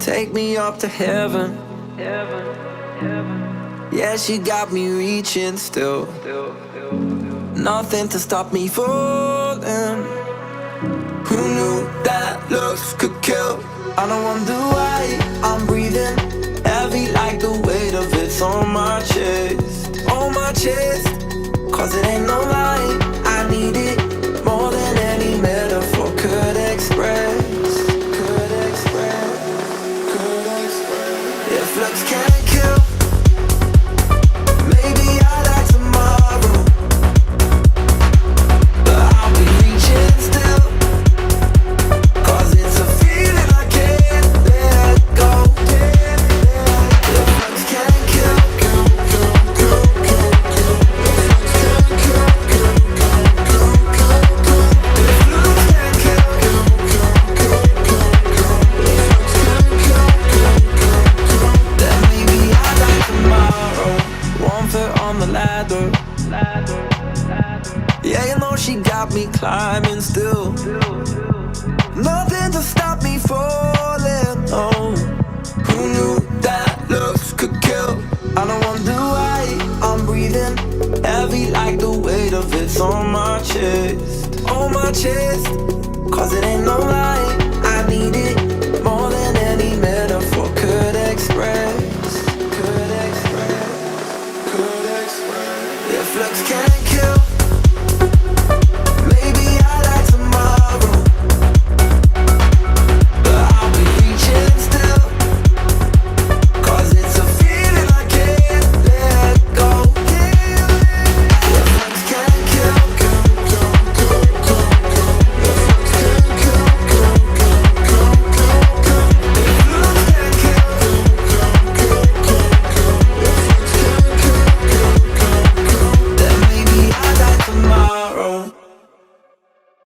Take me up to heaven. Yeah, she got me reaching still. Nothing to stop me falling. Who knew that looks could kill? I don't wonder why I'm breathing heavy like the weight of it's on my chest. On my chest. Cause it ain't no lie, I need it more than any metaphor could express. If looks can't kill, maybe I'd die tomorrow, but I'll be reaching still. Cause it's a feeling I can't let go. If looks can't kill, on the ladder. Yeah, you know she got me climbing still. Nothing to stop me falling. Oh, who knew that looks could kill? I don't wonder why I'm breathing heavy like the weight of it's on my chest. On my chest. Cause it ain't no lie,